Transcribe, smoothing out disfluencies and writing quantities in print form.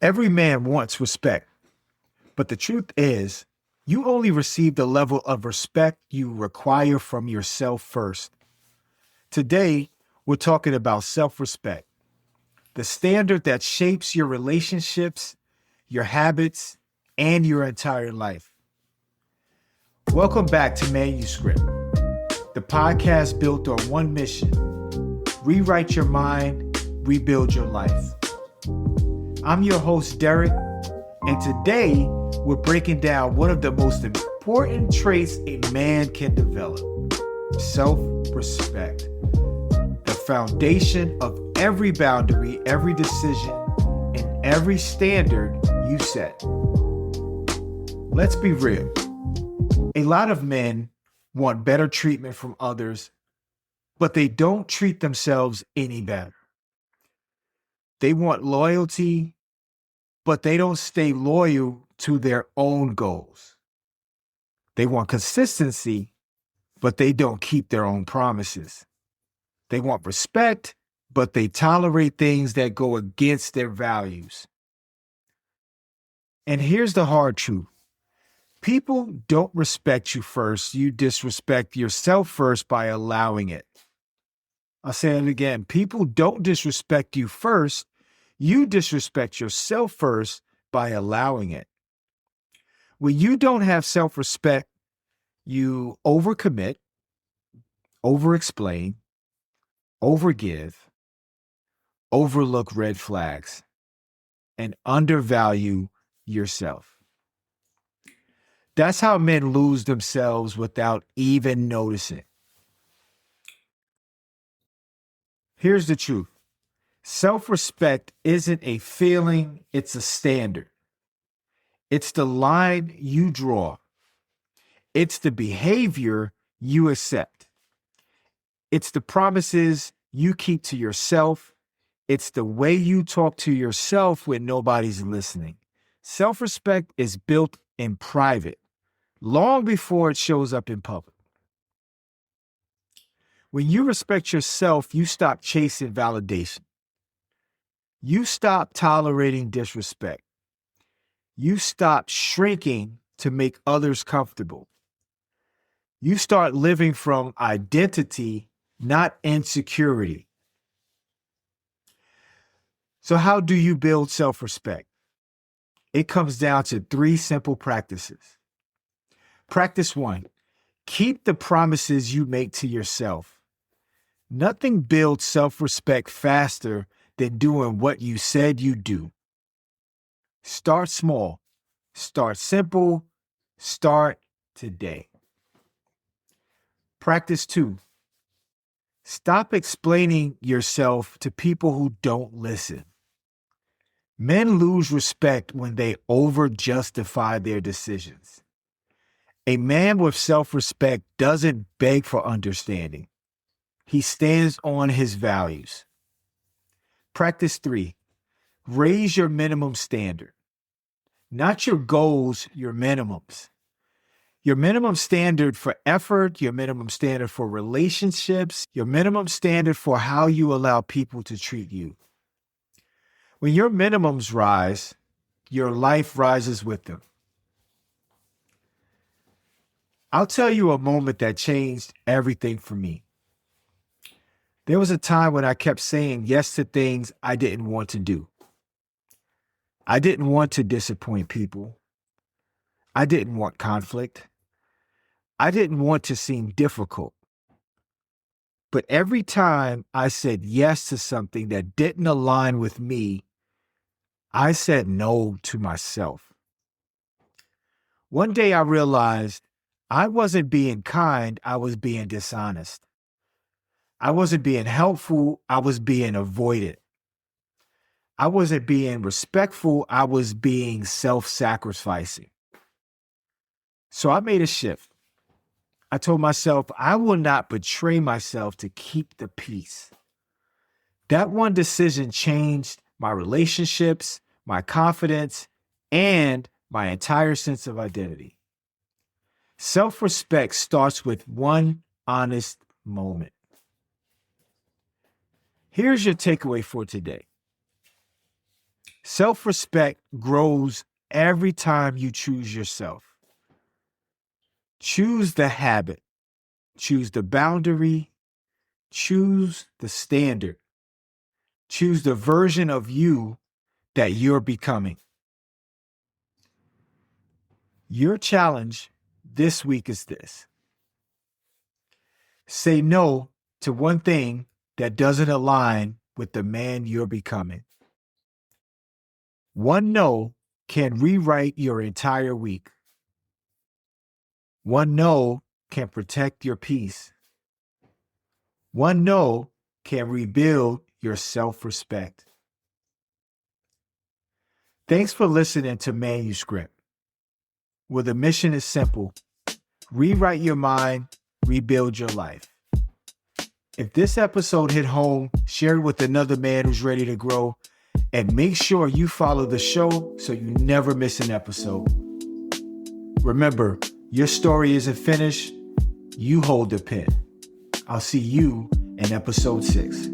Every man wants respect, but the truth is, you only receive the level of respect you require from yourself first. Today, we're talking about self-respect, the standard that shapes your relationships, your habits, and your entire life. Welcome back to Manuscript, the podcast built on one mission: rewrite your mind, rebuild your life. I'm your host, Derrick, and today we're breaking down one of the most important traits a man can develop: self-respect, the foundation of every boundary, every decision, and every standard you set. Let's be real. A lot of men want better treatment from others, but they don't treat themselves any better. They want loyalty, but they don't stay loyal to their own goals. They want consistency, but they don't keep their own promises. They want respect, but they tolerate things that go against their values. And here's the hard truth. People don't respect you first. You disrespect yourself first by allowing it. I'll say it again. People don't disrespect you first. You disrespect yourself first by allowing it. When you don't have self-respect, you overcommit, overexplain, overgive, overlook red flags, and undervalue yourself. That's how men lose themselves without even noticing. Here's the truth. Self-respect isn't a feeling, it's a standard. It's the line you draw. It's the behavior you accept. It's the promises you keep to yourself. It's the way you talk to yourself when nobody's listening. Self-respect is built in private, long before it shows up in public. When you respect yourself, you stop chasing validation. You stop tolerating disrespect. You stop shrinking to make others comfortable. You start living from identity, not insecurity. So how do you build self-respect? It comes down to 3 simple practices. Practice 1, keep the promises you make to yourself. Nothing builds self-respect faster than doing what you said you'd do. Start small, start simple, start today. Practice 2, stop explaining yourself to people who don't listen. Men lose respect when they over-justify their decisions. A man with self-respect doesn't beg for understanding. He stands on his values. Practice 3, raise your minimum standard. Not your goals, your minimums. Your minimum standard for effort, your minimum standard for relationships, your minimum standard for how you allow people to treat you. When your minimums rise, your life rises with them. I'll tell you a moment that changed everything for me. There was a time when I kept saying yes to things I didn't want to do. I didn't want to disappoint people. I didn't want conflict. I didn't want to seem difficult. But every time I said yes to something that didn't align with me, I said no to myself. One day I realized I wasn't being kind, I was being dishonest. I wasn't being helpful, I was being avoided. I wasn't being respectful, I was being self-sacrificing. So I made a shift. I told myself I will not betray myself to keep the peace. That one decision changed my relationships, my confidence, and my entire sense of identity. Self-respect starts with one honest moment. Here's your takeaway for today. Self-respect grows every time you choose yourself. Choose the habit, choose the boundary, choose the standard, choose the version of you that you're becoming. Your challenge this week is this: say no to one thing that doesn't align with the man you're becoming. One no can rewrite your entire week. One no can protect your peace. One no can rebuild your self-respect. Thanks for listening to Manuscript, where the mission is simple: rewrite your mind, rebuild your life. If this episode hit home, share it with another man who's ready to grow, and make sure you follow the show so you never miss an episode. Remember, your story isn't finished. You hold the pen. I'll see you in episode 6.